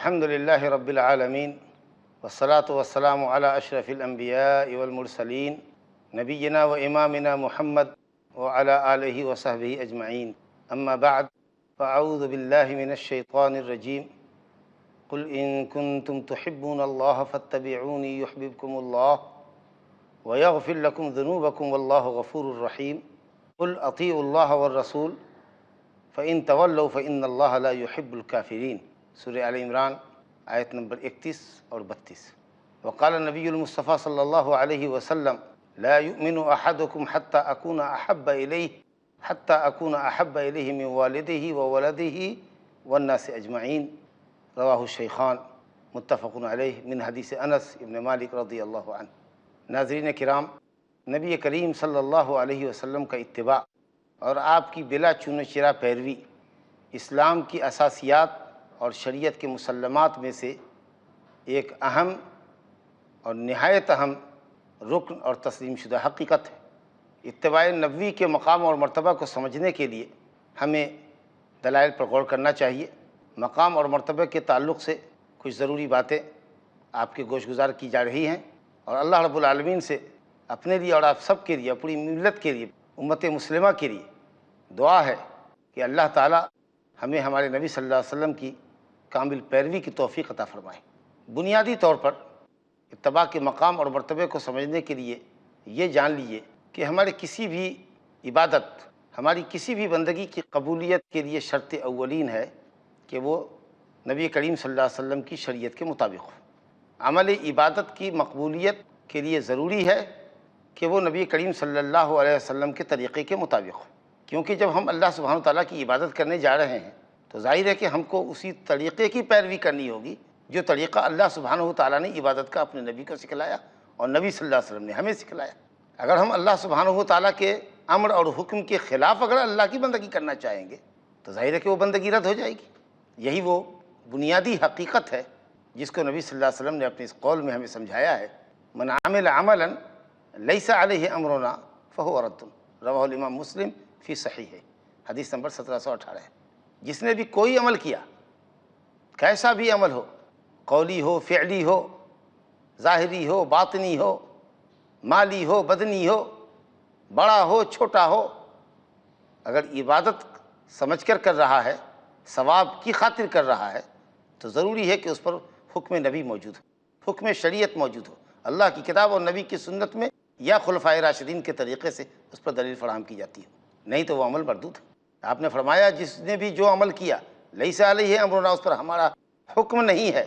الحمد لله رب العالمين والصلاة والسلام على أشرف الأنبياء والمرسلين نبينا وإمامنا محمد وعلى آله وصحبه أجمعين أما بعد فأعوذ بالله من الشيطان الرجيم قل إن كنتم تحبون الله فاتبعوني يحببكم الله ويغفر لكم ذنوبكم والله غفور رحيم قل أطيعوا الله والرسول فإن تولوا فإن الله لا يحب الكافرين سورہ آل عمران آیت نمبر 31 اور 32۔ وقال النبی المصطفیٰ صلی اللہ علیہ وسلم لا يؤمن أحدكم حتى أكون أحب إليه من والده وولده والناس أجمعين رواہ الشیخان متفق علیہ من حدیث انس ابن مالک رضی اللہ عنہ۔ ناظرین کرام، نبی کریم صلی اللہ علیہ وسلم کا اتباع اور آپ کی بلا چون و چرا پیروی اسلام کی اساسیات اور شریعت کے مسلمات میں سے ایک اہم اور نہایت اہم رکن اور تسلیم شدہ حقیقت ہے۔ اتباع نبوی کے مقام اور مرتبہ کو سمجھنے کے لیے ہمیں دلائل پر غور کرنا چاہیے۔ مقام اور مرتبہ کے تعلق سے کچھ ضروری باتیں آپ کے گوش گزار کی جا رہی ہیں، اور اللہ رب العالمین سے اپنے لیے اور آپ سب کے لیے، پوری ملت کے لیے، امت مسلمہ کے لیے دعا ہے کہ اللہ تعالی ہمیں ہمارے نبی صلی اللہ علیہ وسلم کی کامل پیروی کی توفیق عطا فرمائے۔ بنیادی طور پر اتباع کے مقام اور مرتبے کو سمجھنے کے لیے یہ جان لیجیے کہ ہمارے کسی بھی عبادت، ہماری کسی بھی بندگی کی قبولیت کے لیے شرط اولین ہے کہ وہ نبی کریم صلی اللہ علیہ وسلم کی شریعت کے مطابق ہو۔ عمل عبادت کی مقبولیت کے لیے ضروری ہے کہ وہ نبی کریم صلی اللہ علیہ وسلم کے طریقے کے مطابق ہو، کیونکہ جب ہم اللہ سبحانہ تعالیٰ کی عبادت کرنے جا رہے ہیں تو ظاہر ہے کہ ہم کو اسی طریقے کی پیروی کرنی ہوگی جو طریقہ اللہ سبحانہ تعالیٰ نے عبادت کا اپنے نبی کو سکھلایا اور نبی صلی اللہ علیہ وسلم نے ہمیں سکھلایا۔ اگر ہم اللہ سبحانہ تعالیٰ کے امر اور حکم کے خلاف اگر اللہ کی بندگی کرنا چاہیں گے تو ظاہر ہے کہ وہ بندگی رد ہو جائے گی۔ یہی وہ بنیادی حقیقت ہے جس کو نبی صلی اللہ علیہ وسلم نے اپنے اس قول میں ہمیں سمجھایا ہے، من عمل عملا لیس علیہ امرنا فہو رد، رواہ الامام مسلم فی صحیح، حدیث نمبر 1718 ہے۔ جس نے بھی کوئی عمل کیا، کیسا بھی عمل ہو، قولی ہو، فعلی ہو، ظاہری ہو، باطنی ہو، مالی ہو، بدنی ہو، بڑا ہو، چھوٹا ہو، اگر عبادت سمجھ کر رہا ہے، ثواب کی خاطر کر رہا ہے، تو ضروری ہے کہ اس پر حکم نبی موجود ہو، حکم شریعت موجود ہو، اللہ کی کتاب اور نبی کی سنت میں یا خلفائے راشدین کے طریقے سے اس پر دلیل فراہم کی جاتی ہے، نہیں تو وہ عمل مردود ہے۔ آپ نے فرمایا جس نے بھی جو عمل کیا لیس علیہ امرنا، اس پر ہمارا حکم نہیں ہے،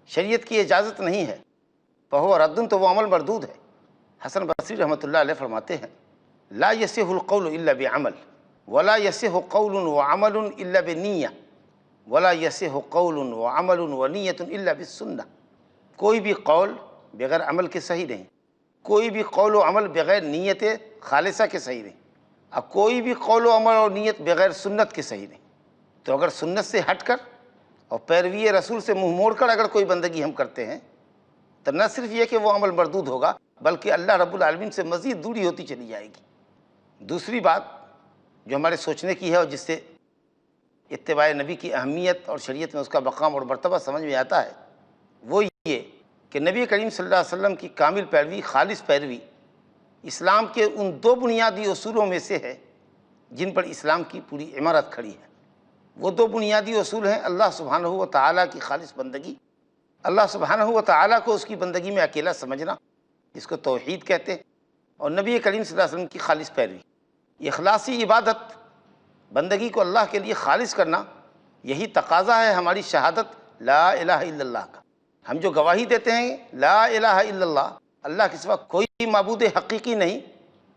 شریعت کی اجازت نہیں ہے، فہو رد، تو وہ عمل مردود ہے۔ حسن بصری رحمۃ اللہ علیہ فرماتے ہیں لا یصح القول الا بعمل ولا یصح قول وعمل الا بنیہ ولا یصح قول وعمل ونیۃ الا بالسنہ۔ کوئی بھی قول بغیر عمل کے صحیح نہیں، کوئی بھی قول و عمل بغیر نیت خالصہ کے صحیح نہیں، اور کوئی بھی قول و عمل اور نیت بغیر سنت کے صحیح نہیں۔ تو اگر سنت سے ہٹ کر اور پیروی رسول سے منہ موڑ کر اگر کوئی بندگی ہم کرتے ہیں تو نہ صرف یہ کہ وہ عمل مردود ہوگا بلکہ اللہ رب العالمین سے مزید دوری ہوتی چلی جائے گی۔ دوسری بات جو ہمارے سوچنے کی ہے اور جس سے اتباع نبی کی اہمیت اور شریعت میں اس کا مقام اور مرتبہ سمجھ میں آتا ہے، وہ یہ کہ نبی کریم صلی اللہ علیہ وسلم کی کامل پیروی، خالص پیروی، اسلام کے ان دو بنیادی اصولوں میں سے ہے جن پر اسلام کی پوری عمارت کھڑی ہے۔ وہ دو بنیادی اصول ہیں اللہ سبحانہ و تعالیٰ کی خالص بندگی، اللہ سبحانہ و تعالیٰ کو اس کی بندگی میں اکیلا سمجھنا، جس کو توحید کہتے ہیں، اور نبی کریم صلی اللہ علیہ وسلم کی خالص پیروی۔ اخلاصی عبادت، بندگی کو اللہ کے لیے خالص کرنا، یہی تقاضا ہے ہماری شہادت لا الہ الا اللہ کا۔ ہم جو گواہی دیتے ہیں لا الہ الا اللہ، اللہ کے سوا کوئی معبود حقیقی نہیں،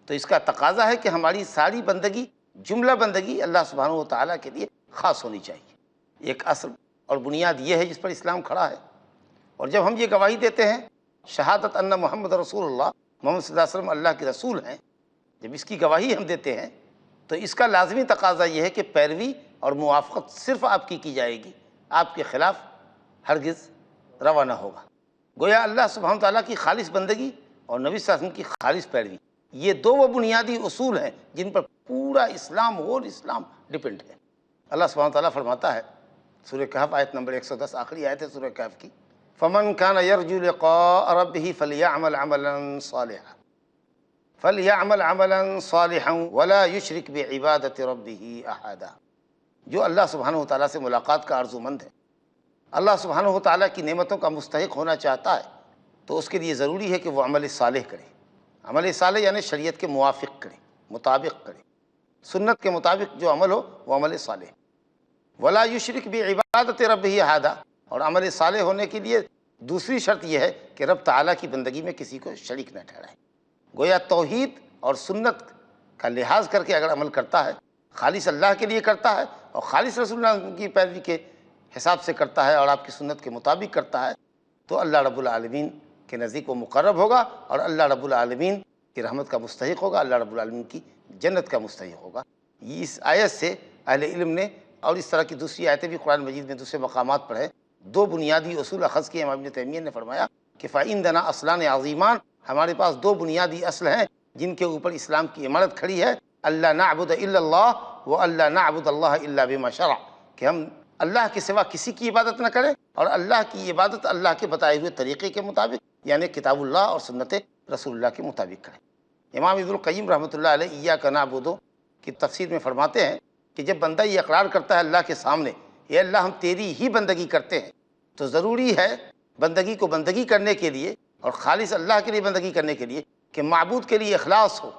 تو اس کا تقاضا ہے کہ ہماری ساری بندگی، جملہ بندگی اللہ سبحانہ و تعالیٰ کے لیے خاص ہونی چاہیے۔ ایک اصل اور بنیاد یہ ہے جس پر اسلام کھڑا ہے۔ اور جب ہم یہ گواہی دیتے ہیں شہادت ان محمد رسول اللہ، محمد صلی اللہ علیہ وسلم اللہ کے رسول ہیں، جب اس کی گواہی ہم دیتے ہیں تو اس کا لازمی تقاضا یہ ہے کہ پیروی اور موافقت صرف آپ کی جائے گی، آپ کے خلاف ہرگز روا نہ ہوگا۔ گویا اللہ سبحانہ تعالیٰ کی خالص بندگی اور نبی صلی اللہ علیہ وسلم کی خالص پیروی، یہ دو وہ بنیادی اصول ہیں جن پر پورا اسلام، اور اسلام ڈپینڈ ہے۔ اللہ سبحانہ تعالیٰ فرماتا ہے سورہ کہف آیت نمبر 110 آخری آیت ہے سورہ کہف کی. فمن کان یرجو لقاء ربہ فلیعمل عملا صالحا فلیعمل عملا صالحا ولا یشرک بعبادۃ ربہ احدا. جو اللہ سبحانہ وتعالیٰ سے ملاقات کا آرزو مند ہے، اللہ سبحانہ وتعالیٰ کی نعمتوں کا مستحق ہونا چاہتا ہے، تو اس کے لیے ضروری ہے کہ وہ عمل صالح کرے. عمل صالح یعنی شریعت کے موافق کرے، مطابق کرے، سنت کے مطابق جو عمل ہو وہ عمل صالح. ولا یشرک بعبادۃ ربہ احدا، اور عمل صالح ہونے کے لیے دوسری شرط یہ ہے کہ رب تعالیٰ کی بندگی میں کسی کو شریک نہ ٹھہرائے. گویا توحید اور سنت کا لحاظ کر کے اگر عمل کرتا ہے، خالص اللہ کے لیے کرتا ہے اور خالص رسول اللہ کی پیروی کے حساب سے کرتا ہے اور آپ کی سنت کے مطابق کرتا ہے، تو اللہ رب العالمین کے نزدیک وہ مقرب ہوگا اور اللہ رب العالمین کی رحمت کا مستحق ہوگا، اللہ رب العالمین کی جنت کا مستحق ہوگا. اس آیت سے اہل علم نے، اور اس طرح کی دوسری آیتیں بھی قرآن مجید میں دوسرے مقامات پر ہے، دو بنیادی اصول اخذ کیے. امام ابن تیمیہ نے فرمایا کہ فَعِندَنَا اصلان عظیمان، ہمارے پاس دو بنیادی اصل ہیں جن کے اوپر اسلام کی عمارت کھڑی ہے. اللہ نعبد الا اللہ و اللہ نعبد اللہ الا بما شرع، کہ ہم اللہ کے سوا کسی کی عبادت نہ کریں اور اللہ کی عبادت اللہ کے بتائے ہوئے طریقے کے مطابق یعنی کتاب اللہ اور سنت رسول اللہ کے مطابق کریں. امام ابن القیم رحمۃ اللہ علیہ ایاک نعبد کی تفسیر میں فرماتے ہیں کہ جب بندہ یہ اقرار کرتا ہے اللہ کے سامنے، اے اللہ ہم تیری ہی بندگی کرتے ہیں، تو ضروری ہے بندگی کو بندگی کرنے کے لیے اور خالص اللہ کے لیے بندگی کرنے کے لیے کہ معبود کے لیے اخلاص ہو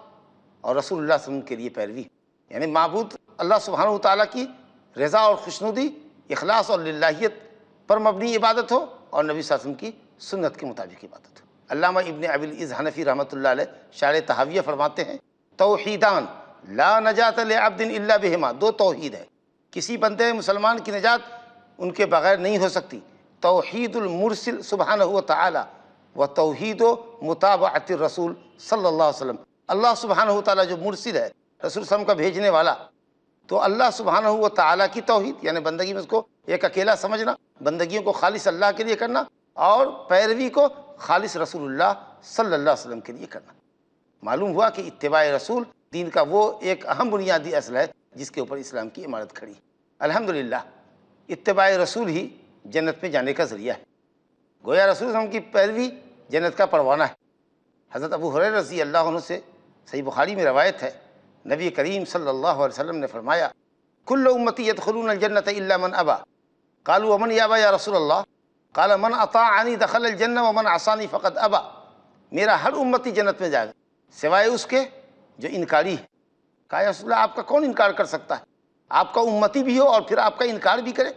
اور رسول اللہ صلی اللہ علیہ وسلم کے لیے پیروی. یعنی معبود اللہ سبحانہ وتعالیٰ کی رضا اور خوشنودی، اخلاص اور للہیت پر مبنی عبادت ہو اور نبی صلی اللہ علیہ وسلم کی سنت کے مطابق عبادت ہو. علامہ ابن ابی العز حنفی رحمۃ اللہ علیہ شارح طحاویہ فرماتے ہیں توحیدان لا نجات لعبد الا بہما، دو توحید ہے، کسی بندے مسلمان کی نجات ان کے بغیر نہیں ہو سکتی. توحید المرسل سبحانہ وتعالی و توحید متابعت الرسول صلی اللہ علیہ وسلم. اللہ سبحانہ وتعالی جو مرسل ہے، رسول صلی اللہ علیہ وسلم کا بھیجنے والا، تو اللہ سبحانہ وتعالی کی توحید یعنی بندگی میں اس کو ایک اکیلا سمجھنا، بندگیوں کو خالص اللہ کے لیے کرنا، اور پیروی کو خالص رسول اللہ صلی اللہ علیہ وسلم کے لیے کرنا. معلوم ہوا کہ اتباع رسول دین کا وہ ایک اہم بنیادی اصل ہے جس کے اوپر اسلام کی عمارت کھڑی. الحمدللہ اتباع رسول ہی جنت میں جانے کا ذریعہ ہے. گویا رسول صلی اللہ علیہ وسلم کی پیروی جنت کا پروانہ ہے. حضرت ابو ہریرہ رضی اللہ عنہ سے صحیح بخاری میں روایت ہے، نبی کریم صلی اللہ علیہ وسلم نے فرمایا کل امتی یدخلون الجنت الا من ابا. قالوا ومن یابا یا رسول اللہ؟ قال من اطاعنی دخل الجنہ ومن عصانی فقد ابا. میرا ہر امتی جنت میں جائے گا سوائے اس کے جو انکاری ہے. کہا یا رسول اللہ آپ کا کون انکار کر سکتا ہے؟ آپ کا امتی بھی ہو اور پھر آپ کا انکار بھی کرے؟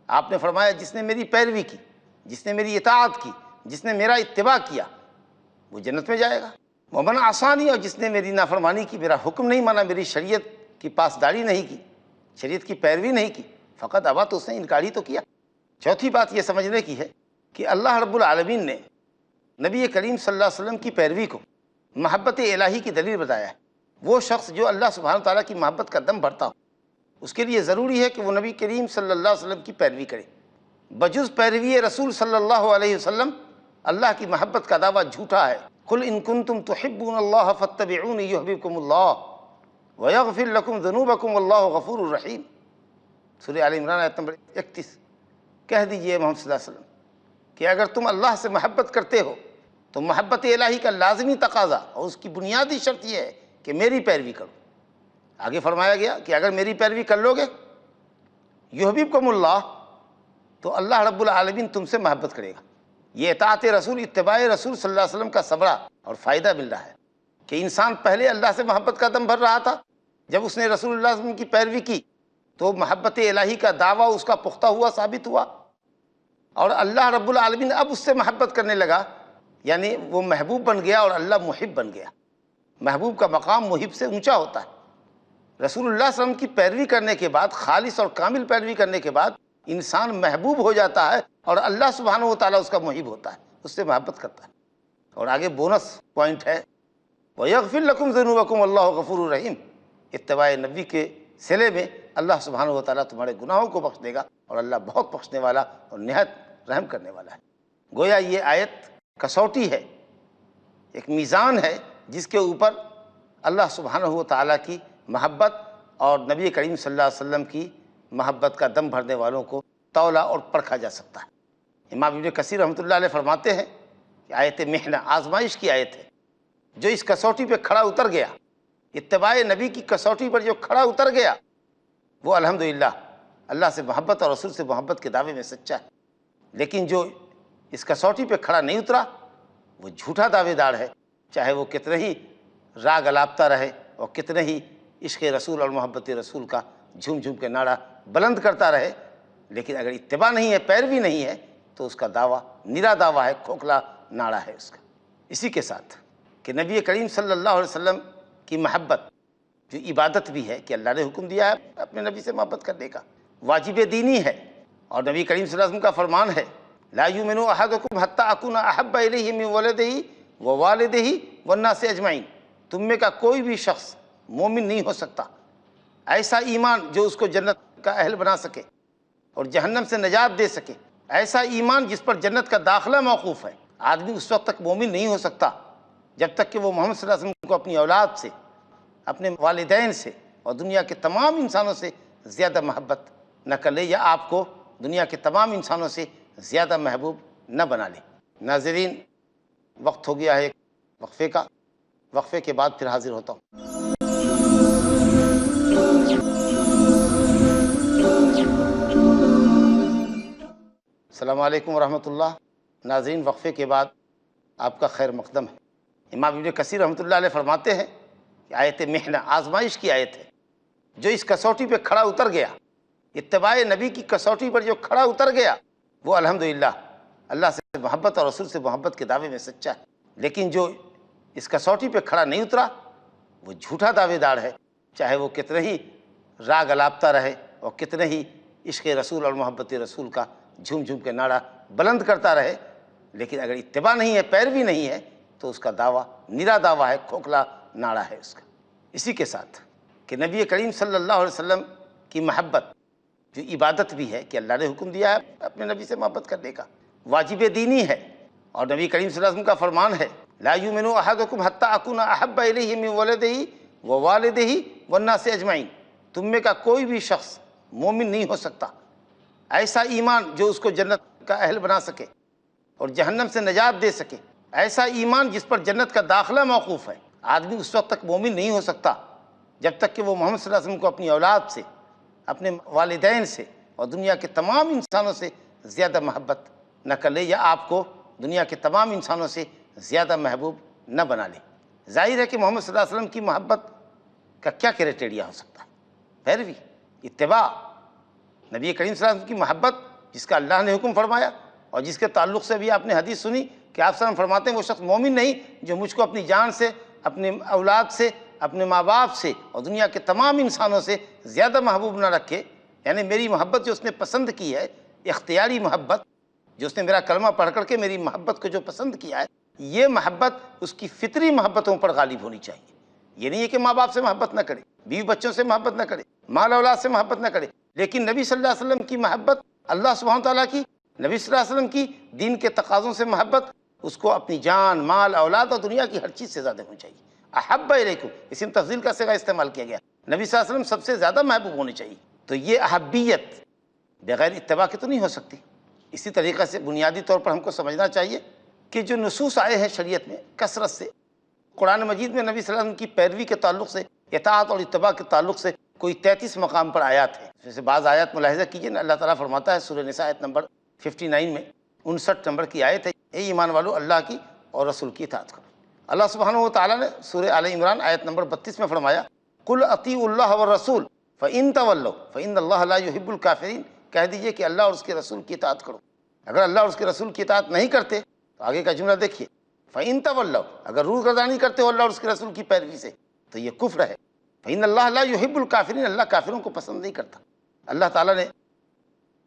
آپ نے فرمایا جس نے میری پیروی کی، جس نے میری اطاعت کی، جس نے میرا اتباع کیا وہ جنت میں جائے گا. ومن عصانی، اور جس نے میری نافرمانی کی، میرا حکم نہیں مانا، میری شریعت کی پاسداری نہیں کی، شریعت کی پیروی نہیں کی، فقط ابا، تو اس نے انکار ہی تو کیا. چوتھی بات یہ سمجھنے کی ہے کہ اللہ رب العالمین نے نبی کریم صلی اللہ علیہ وسلم کی پیروی کو محبت الہی کی دلیل بتایا ہے. وہ شخص جو اللہ سبحانہ تعالیٰ کی محبت کا دم بھرتا ہو، اس کے لیے ضروری ہے کہ وہ نبی کریم صلی اللہ علیہ وسلم کی پیروی کرے. بجز پیروی رسول صلی اللہ علیہ وسلم اللہ کی محبت کا دعویٰ جھوٹا ہے. قل ان کنتم تحبون اللہ فاتبعونی یحببکم اللہ ویغفر لکم ذنوبکم واللہ غفور الرحیم. سورہ آل عمران آیت نمبر 31. کہہ دیجئے محمد صلی اللہ علیہ وسلم کہ اگر تم اللہ سے محبت کرتے ہو تو محبت الہی کا لازمی تقاضا اور اس کی بنیادی شرط یہ ہے کہ میری پیروی کرو. آگے فرمایا گیا کہ اگر میری پیروی کر لو گے یحببکم اللہ، تو اللہ رب العالمین تم سے محبت کرے گا. یہ اطاعت رسول، اتباع رسول صلی اللہ علیہ وسلم کا ثمرہ اور فائدہ مل رہا ہے کہ انسان پہلے اللہ سے محبت کا دم بھر رہا تھا، جب اس نے رسول اللہ صلی اللہ علیہ وسلم کی پیروی کی تو محبت الہی کا دعویٰ اس کا پختہ ہوا، ثابت ہوا، اور اللہ رب العالمین اب اس سے محبت کرنے لگا، یعنی وہ محبوب بن گیا اور اللہ محب بن گیا. محبوب کا مقام محب سے اونچا ہوتا ہے. رسول اللہ صلی اللہ علیہ وسلم کی پیروی کرنے کے بعد، خالص اور کامل پیروی کرنے کے بعد انسان محبوب ہو جاتا ہے اور اللہ سبحانہ وتعالیٰ اس کا محب ہوتا ہے، اس سے محبت کرتا ہے. اور آگے بونس پوائنٹ ہے وَيَغْفِرْ لَكُمْ ذُنُوبَكُمْ وَاللَّهُ غَفُورٌ رَحِيمٌ. اتباع نبی کے صلے میں اللہ سبحانہ وتعالیٰ تمہارے گناہوں کو بخش دے گا اور اللہ بہت بخشنے والا اور نہایت رحم کرنے والا ہے. گویا یہ آیت کسوٹی ہے، ایک میزان ہے جس کے اوپر اللہ سبحانہ وتعالیٰ کی محبت اور نبی کریم صلی اللہ علیہ وسلم کی محبت کا دم بھرنے والوں کو تولا اور پرکھا جا سکتا ہے۔ امام ابن کثیر رحمۃ اللہ علیہ فرماتے ہیں کہ آیت محنہ آزمائش کی آیت ہے، جو اس کسوٹی پہ کھڑا اتر گیا، اتباع نبی کی کسوٹی پر جو کھڑا اتر گیا، وہ الحمدللہ اللہ سے محبت اور رسول سے محبت کے دعوے میں سچا ہے۔ لیکن جو اس کسوٹی پہ کھڑا نہیں اترا، وہ جھوٹا دعوے دار ہے، چاہے وہ کتنے ہی راگ الاپتا رہے اور کتنے ہی عشق رسول اور محبت رسول کا جھوم جھوم کے نعرہ بلند کرتا رہے، لیکن اگر اتباع نہیں ہے، پیروی نہیں ہے، تو اس کا دعویٰ نرا دعویٰ ہے، کھوکھلا نعرہ ہے اس کا۔ اسی کے ساتھ کہ نبی کریم صلی اللہ علیہ وسلم کی محبت جو عبادت بھی ہے، کہ اللہ نے حکم دیا ہے اپنے نبی سے محبت کرنے کا، واجب دینی ہے، اور نبی کریم صلی اللہ علیہ وسلم کا فرمان ہے لا یؤمن احدکم حتی اکون احب الیہ من ولدہ ووالدہ والناس اجمعین، تم میں کا کوئی بھی شخص مومن نہیں ہو سکتا ایسا ایمان جو اس کو جنت کا اہل بنا سکے اور جہنم سے نجات دے سکے، ایسا ایمان جس پر جنت کا داخلہ موقوف ہے۔ آدمی اس وقت تک مومن نہیں ہو سکتا جب تک کہ وہ محمد صلی اللہ علیہ وسلم کو اپنی اولاد سے، اپنے والدین سے اور دنیا کے تمام انسانوں سے زیادہ محبت نہ کر لے، یا آپ کو دنیا کے تمام انسانوں سے زیادہ محبوب نہ بنا لے۔ ناظرین، وقت ہو گیا ہے وقفے کا، وقفے کے بعد پھر حاضر ہوتا ہوں۔ السلام علیکم ورحمۃ اللہ۔ ناظرین، وقفے کے بعد آپ کا خیر مقدم ہے۔ امام ابن کثیر رحمۃ اللہ علیہ فرماتے ہیں کہ آیت محنہ آزمائش کی آیت ہے، جو اس کسوٹی پہ کھڑا اتر گیا، اتباع نبی کی کسوٹی پر جو کھڑا اتر گیا، وہ الحمدللہ اللہ سے محبت اور رسول سے محبت کے دعوے میں سچا ہے۔ لیکن جو اس کسوٹی پہ کھڑا نہیں اترا، وہ جھوٹا دعوے دار ہے، چاہے وہ کتنے ہی راگ الاپتا رہے اور کتنے ہی عشق رسول اور محبت رسول کا جھوم جھوم کے نعرہ بلند کرتا رہے، لیکن اگر اتباع نہیں ہے، پیروی نہیں ہے، تو اس کا دعویٰ نرا دعویٰ ہے، کھوکھلا نعرہ ہے اس کا۔ اسی کے ساتھ کہ نبی کریم صلی اللہ علیہ وسلم کی محبت جو عبادت بھی ہے، کہ اللہ نے حکم دیا ہے اپنے نبی سے محبت کرنے کا، واجب دینی ہے، اور نبی کریم صلی اللہ علیہ وسلم کا فرمان ہے لا یؤمن احدکم حتی اکون احب الیہ من ولدہ ووالدہ والناس اجمعین، تم میں کا کوئی بھی شخص مومن نہیں ہو سکتا ایسا ایمان جو اس کو جنت کا اہل بنا سکے اور جہنم سے نجات دے سکے، ایسا ایمان جس پر جنت کا داخلہ موقوف ہے۔ آدمی اس وقت تک مومن نہیں ہو سکتا جب تک کہ وہ محمد صلی اللہ علیہ وسلم کو اپنی اولاد سے، اپنے والدین سے اور دنیا کے تمام انسانوں سے زیادہ محبت نہ کر لے، یا آپ کو دنیا کے تمام انسانوں سے زیادہ محبوب نہ بنا لے۔ ظاہر ہے کہ محمد صلی اللہ علیہ وسلم کی محبت کا کیا کرائٹیریا ہو سکتا ہے؟ پیروی، اتباع۔ نبی کریم صلی اللہ علیہ وسلم کی محبت جس کا اللہ نے حکم فرمایا اور جس کے تعلق سے بھی آپ نے حدیث سنی کہ آپ صلی اللہ علیہ وسلم فرماتے ہیں وہ شخص مومن نہیں جو مجھ کو اپنی جان سے، اپنے اولاد سے، اپنے ماں باپ سے اور دنیا کے تمام انسانوں سے زیادہ محبوب نہ رکھے، یعنی میری محبت جو اس نے پسند کی ہے، اختیاری محبت جو اس نے میرا کلمہ پڑھ کر کے میری محبت کو جو پسند کیا ہے، یہ محبت اس کی فطری محبتوں پر غالب ہونی چاہیے۔ یہ نہیں ہے کہ ماں باپ سے محبت نہ کرے، بیوی بچوں سے محبت نہ کرے، مال اولاد سے محبت نہ کرے، لیکن نبی صلی اللہ علیہ وسلم کی محبت، اللہ سبحانہ تعالیٰ کی، نبی صلی اللہ علیہ وسلم کی دین کے تقاضوں سے محبت، اس کو اپنی جان، مال، اولاد اور دنیا کی ہر چیز سے زیادہ ہونی چاہیے۔ احب الیکم، اسم تفضیل کا صیغہ استعمال کیا گیا، نبی صلی اللہ علیہ وسلم سب سے زیادہ محبوب ہونے چاہیے۔ تو یہ احبیت بغیر اتباع کے تو نہیں ہو سکتی۔ اسی طریقے سے بنیادی طور پر ہم کو سمجھنا چاہیے کہ جو نصوص آئے ہیں شریعت میں کثرت سے، قرآن مجید میں نبی صلی اللہ علیہ وسلم کی پیروی کے تعلق سے، اطاعت اور اتباع کے تعلق سے کوئی 33 مقام پر آیات ہیں۔ جیسے بعض آیات ملاحظہ کیجئے نا، اللہ تعالیٰ فرماتا ہے سورہ نساء آیت نمبر 59 میں، 59 نمبر کی آیت ہے، اے ایمان والو اللہ کی اور رسول کی اطاعت کرو۔ اللہ سبحانہ و تعالیٰ نے سورہ آل عمران آیت نمبر 32 میں فرمایا قل اطیعوا اللہ والرسول فإن تولوا فإن اللہ لا يحب الکافرین، کہہ دیجئے کہ اللہ اور اس کے رسول کی اطاعت کرو۔ اگر اللہ اور اس کے رسول کی اطاعت نہیں کرتے تو آگے کا جملہ دیکھیے، فإن تولوا، اگر روگردانی کرتے ہو اللہ اور اس کے رسول کی پیروی سے تو یہ کفر ہے۔ فإن اللہ لا يحب الکافرین، اللہ کافروں کو پسند نہیں کرتا۔ اللہ تعالیٰ نے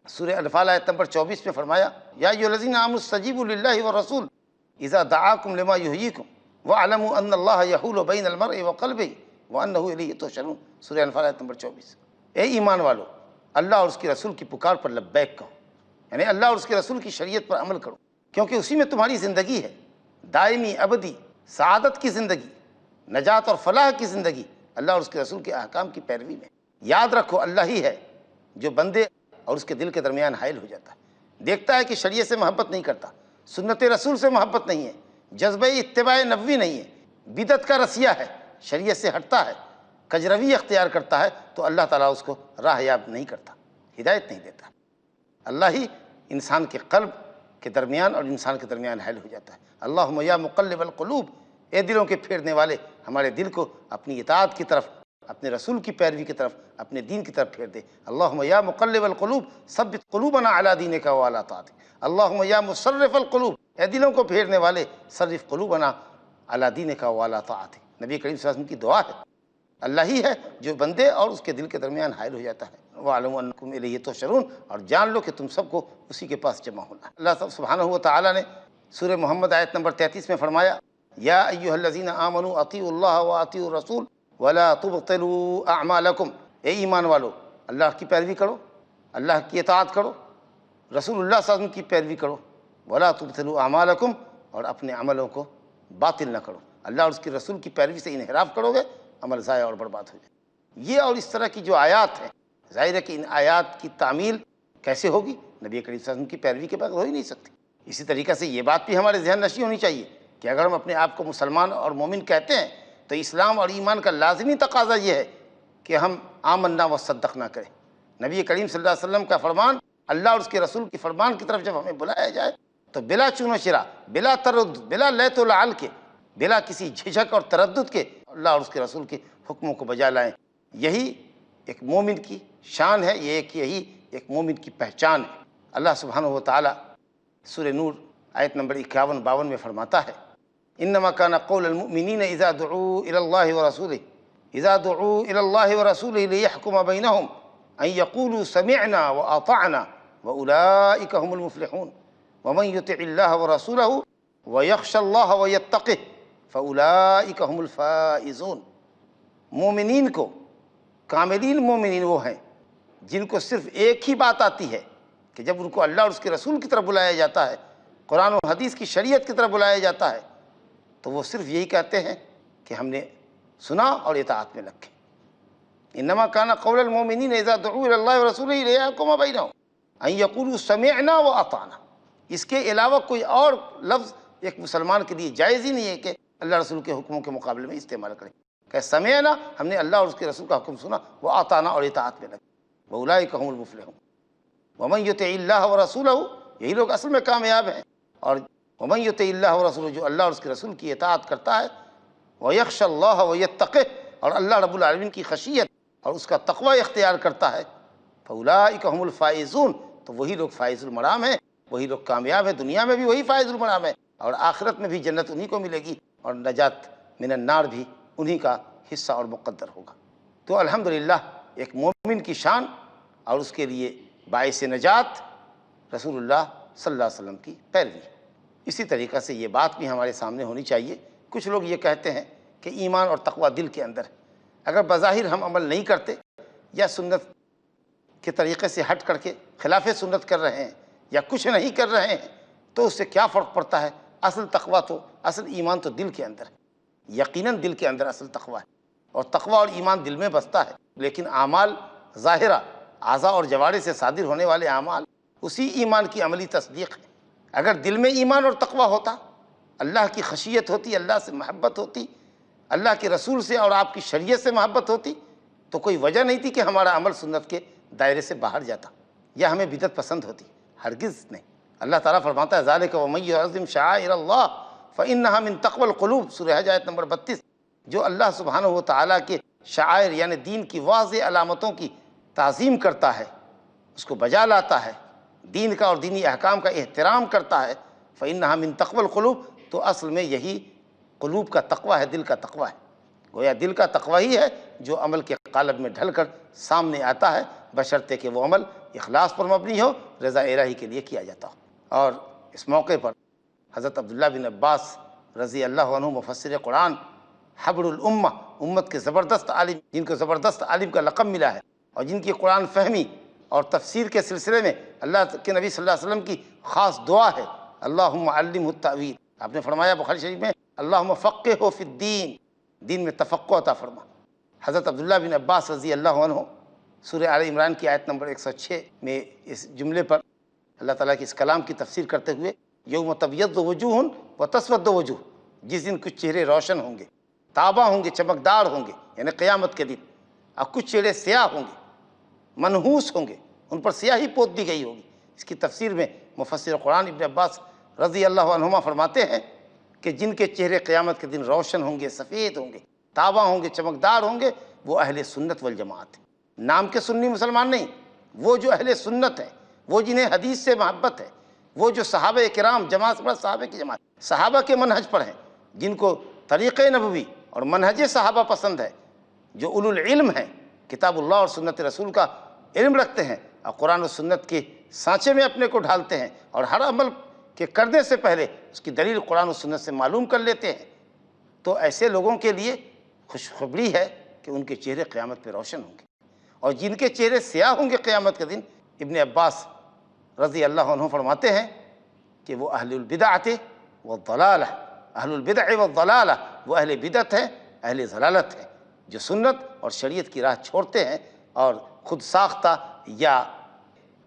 سورہ انفال آیت نمبر 24 میں فرمایا یا ایھا الذین آمنوا استجیبوا للہ والرسول اذا دعاکم لما یحییکم واعلموا ان اللہ یحول بین المرء وقلبہ وانہ الیہ تحشرون، سورہ انفال آیت نمبر 24۔ اے ایمان والو، اللہ اور اس کے رسول کی پکار پر لبیک کہو، یعنی اللہ اور اس کے رسول کی شریعت پر عمل کرو، کیونکہ اسی میں تمہاری زندگی ہے، دائمی ابدی سعادت کی زندگی، نجات اور فلاح کی زندگی اللہ اور اس کے رسول کے احکام کی پیروی میں۔ یاد رکھو اللہ ہی ہے جو بندے اور اس کے دل کے درمیان حائل ہو جاتا ہے، دیکھتا ہے کہ شریعت سے محبت نہیں کرتا، سنت رسول سے محبت نہیں ہے، جذبہ اتباع نبوی نہیں ہے، بدعت کا رسیہ ہے، شریعت سے ہٹتا ہے، کجروی اختیار کرتا ہے، تو اللہ تعالیٰ اس کو راہ یاب نہیں کرتا، ہدایت نہیں دیتا۔ اللہ ہی انسان کے قلب کے درمیان اور انسان کے درمیان حائل ہو جاتا ہے۔ اللہم یا مقلب القلوب، اے دلوں کے پھیرنے والے، ہمارے دل کو اپنی اطاعت کی طرف، اپنے رسول کی پیروی کی طرف، اپنے دین کی طرف پھیر دے۔ اللہم یا مقلب القلوب ثبت قلوبنا علی دینک وعلی طاعتک۔ اللہم یا مصرف القلوب، اے دلوں کو پھیرنے والے، صرف قلوبنا علی دینک وعلی طاعتک۔ نبی کریم صلی اللہ علیہ وسلم کی دعا ہے، اللہ ہی ہے جو بندے اور اس کے دل کے درمیان حائل ہو جاتا ہے۔ وَاعْلَمُوا أَنَّكُمْ إِلَيْهِ تُحْشَرُونَ، اور جان لو کہ تم سب کو اسی کے پاس جمع ہونا ہے۔ اللہ سبحانہ و تعالیٰ نے سورہ محمد آیت نمبر 33 میں فرمایا، یا ایھا الذین آمنوا اطیعوا اللہ واطیعوا الرسول ولا تبطلوا اعمالکم، اے ایمان والو اللہ کی پیروی کرو، اللہ کی اطاعت کرو، رسول اللہ صلی اللہ علیہ وسلم کی پیروی کرو، ولا تبطلوا اعمالکم، اور اپنے عملوں کو باطل نہ کرو۔ اللہ اور اس کے رسول کی پیروی سے انحراف کرو گے، عمل ضائع اور برباد ہو جائے۔ یہ اور اس طرح کی جو آیات ہیں، ظاہر ہے کہ ان آیات کی تعمیل کیسے ہوگی؟ نبی کریم صلی اللہ علیہ وسلم کی پیروی کے بغیر ہو ہی نہیں سکتی۔ اسی طریقہ سے یہ بات بھی ہمارے ذہن نشین ہونی چاہیے کہ اگر ہم اپنے آپ کو مسلمان اور مومن کہتے ہیں تو اسلام اور ایمان کا لازمی تقاضا یہ ہے کہ ہم آمنا و صدقنا کریں۔ نبی کریم صلی اللہ علیہ وسلم کا فرمان، اللہ اور اس کے رسول کی فرمان کی طرف جب ہمیں بلایا جائے تو بلا چون و چرا، بلا تردد، بلا لیت و لعل کے، بلا کسی جھجک اور تردد کے اللہ اور اس کے رسول کے حکموں کو بجا لائیں۔ یہی ایک مومن کی شان ہے، یہی ایک مومن کی پہچان ہے۔ اللہ سبحانہ و تعالیٰ سورہ نور آیت نمبر 51-52 میں فرماتا ہے، انما کان قول المؤمنین اذا دعوا الی اللہ ورسولہ لیحکم بینہم ان یقولوا سمعنا واطعنا واولئک هم المفلحون ومن یطع اللہ ورسولہ ویخشى اللہ ویتقہ فاولئک هم الفائزون۔ مومنین کو، کاملین مومنین وہ ہیں جن کو صرف ایک ہی بات آتی ہے کہ جب ان کو اللہ اور اس کے رسول کی طرف بلایا جاتا ہے، قرآن و حدیث کی شریعت کی طرف بلایا جاتا ہے، تو وہ صرف یہی کہتے ہیں کہ ہم نے سنا اور اطاعت میں لگے۔ انما کان قول المؤمنین اذا دعوا الی اللہ ورسولہ لیحکم بینہم ان یقولوا سمعنا واطعنا۔ اس کے علاوہ کوئی اور لفظ ایک مسلمان کے لیے جائز ہی نہیں ہے کہ اللہ رسول کے حکموں کے مقابلے میں استعمال کرے، کہ سمعنا، ہم نے اللہ اور اس کے رسول کا حکم سنا، واطعنا، اور اطاعت میں لگے، واولئک هم المفلحون ومن یطع اللہ ورسولہ، یہی لوگ اصل میں کامیاب ہیں۔ اور ومن یطع اللہ ورسولہ، جو اللہ اور اس کے رسول کی اطاعت کرتا ہے، ویخشى اللہ ویتقہ، اور اللہ رب العالمین کی خشیت اور اس کا تقوی اختیار کرتا ہے، فاولئک هم الفائزون، تو وہی لوگ فائز المرام ہیں، وہی لوگ کامیاب ہیں، دنیا میں بھی وہی فائز المرام ہے، اور آخرت میں بھی جنت انہی کو ملے گی، اور نجات من النار بھی انہی کا حصہ اور مقدر ہوگا۔ تو الحمدللہ ایک مومن کی شان اور اس کے لیے باعث نجات رسول اللہ صلی اللہ علیہ وسلم کی پیروی۔ اسی طریقہ سے یہ بات بھی ہمارے سامنے ہونی چاہیے، کچھ لوگ یہ کہتے ہیں کہ ایمان اور تقوی دل کے اندر ہے، اگر بظاہر ہم عمل نہیں کرتے یا سنت کے طریقے سے ہٹ کر کے خلاف سنت کر رہے ہیں یا کچھ نہیں کر رہے ہیں تو اس سے کیا فرق پڑتا ہے؟ اصل تقوی تو، اصل ایمان تو دل کے اندر ہے، یقیناً دل کے اندر اصل تقوی ہے، اور تقوی اور ایمان دل میں بستا ہے، لیکن اعمال ظاہرہ، اعضاء اور جوارح سے صادر ہونے والے اعمال اسی ایمان کی عملی تصدیق ہے۔ اگر دل میں ایمان اور تقوی ہوتا، اللہ کی خشیت ہوتی، اللہ سے محبت ہوتی، اللہ کے رسول سے اور آپ کی شریعت سے محبت ہوتی، تو کوئی وجہ نہیں تھی کہ ہمارا عمل سنت کے دائرے سے باہر جاتا یا ہمیں بدعت پسند ہوتی، ہرگز نہیں۔ اللہ تعالیٰ فرماتا ہے ذالک ومن یعظم شعائر اللہ فانھا من تقوی القلوب، سورہ حج آیت نمبر 32۔ جو اللہ سبحانہ و تعالیٰ کے شعائر یعنی دین کی واضح علامتوں کی تعظیم کرتا ہے، اس کو بجا لاتا ہے، دین کا اور دینی احکام کا احترام کرتا ہے، فإنها من تقوی القلوب، تو اصل میں یہی قلوب کا تقوی ہے، دل کا تقوی ہے۔ گویا دل کا تقوی ہی ہے جو عمل کے قالب میں ڈھل کر سامنے آتا ہے، بشرطے کہ وہ عمل اخلاص پر مبنی ہو، رضا الہی کے لیے کیا جاتا ہو۔ اور اس موقع پر حضرت عبداللہ بن عباس رضی اللہ عنہ مفسر قرآن، حبر الامہ، امت کے زبردست عالم، جن کو زبردست عالم کا لقب ملا ہے، اور جن کی قرآن فہمی اور تفسیر کے سلسلے میں اللہ کے نبی صلی اللہ علیہ وسلم کی خاص دعا ہے، اللہم علمہ التأویل۔ آپ نے فرمایا بخاری شریف میں، اللہم فقہہ فی الدین، دین میں تفقہ عطا فرما۔ حضرت عبداللہ بن عباس رضی اللہ عنہ سورہ آل عمران کی آیت نمبر 106 میں اس جملے پر اللہ تعالیٰ کے اس کلام کی تفسیر کرتے ہوئے یوم تبیض وجوہ و تسود وجوہ، جس دن کچھ چہرے روشن ہوں گے، تابہ ہوں گے، چمکدار ہوں گے، یعنی قیامت کے دن، اور کچھ چہرے سیاہ ہوں گے، منحوس ہوں گے، ان پر سیاہی پوت دی گئی ہوگی۔ اس کی تفسیر میں مفسر قرآن ابن عباس رضی اللہ عنہما فرماتے ہیں کہ جن کے چہرے قیامت کے دن روشن ہوں گے، سفید ہوں گے، تابہ ہوں گے، چمکدار ہوں گے، وہ اہل سنت والجماعت ہیں۔ نام کے سنی مسلمان نہیں، وہ جو اہل سنت ہے، وہ جنہیں حدیث سے محبت ہے، وہ جو صحابہ کرام جماعت پر صحابہ کی جماعت، صحابہ کے منہج پر ہیں، جن کو طریقہ نبوی اور منہج صحابہ پسند ہے، جو اولو العلم ہیں، کتاب اللہ اور سنت رسول کا علم رکھتے ہیں اور قرآن و سنت کے سانچے میں اپنے کو ڈھالتے ہیں، اور ہر عمل کے کرنے سے پہلے اس کی دلیل قرآن و سنت سے معلوم کر لیتے ہیں، تو ایسے لوگوں کے لیے خوشخبری ہے کہ ان کے چہرے قیامت پہ روشن ہوں گے۔ اور جن کے چہرے سیاہ ہوں گے قیامت کے دن، ابن عباس رضی اللہ عنہ فرماتے ہیں کہ وہ اہل البدعۃ والضلالہ، اہل البدع والضلالہ، وہ اہل بدعت ہیں، اہل ضلالت ہیں، جو سنت اور شریعت کی راہ چھوڑتے ہیں اور خود ساختہ یا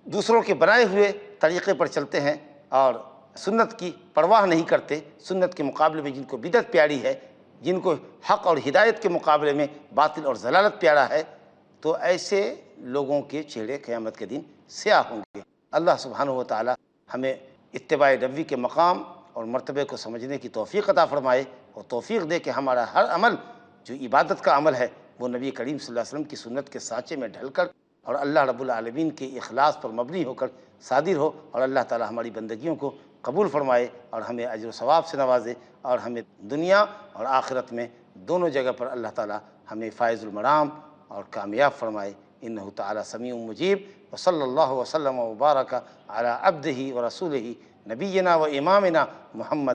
دوسروں کے بنائے ہوئے طریقے پر چلتے ہیں اور سنت کی پرواہ نہیں کرتے۔ سنت کے مقابلے میں جن کو بدعت پیاری ہے، جن کو حق اور ہدایت کے مقابلے میں باطل اور ضلالت پیارا ہے، تو ایسے لوگوں کے چہرے قیامت کے دن سیاہ ہوں گے۔ اللہ سبحانہ و تعالی ہمیں اتباع نبوی کے مقام اور مرتبے کو سمجھنے کی توفیق عطا فرمائے، اور توفیق دے کہ ہمارا ہر عمل جو عبادت کا عمل ہے وہ نبی کریم صلی اللہ علیہ وسلم کی سنت کے سانچے میں ڈھل کر اور اللہ رب العالمین کے اخلاص پر مبنی ہو کر صادر ہو، اور اللہ تعالی ہماری بندگیوں کو قبول فرمائے اور ہمیں اجر و ثواب سے نوازے، اور ہمیں دنیا اور آخرت میں دونوں جگہ پر اللہ تعالی ہمیں فائز المرام اور کامیاب فرمائے۔ انہ تعالی سمیع مجیب، وصلی اللہ وسلم وبارک علی عبدہ ورسولہ نبینا و امامنا محمد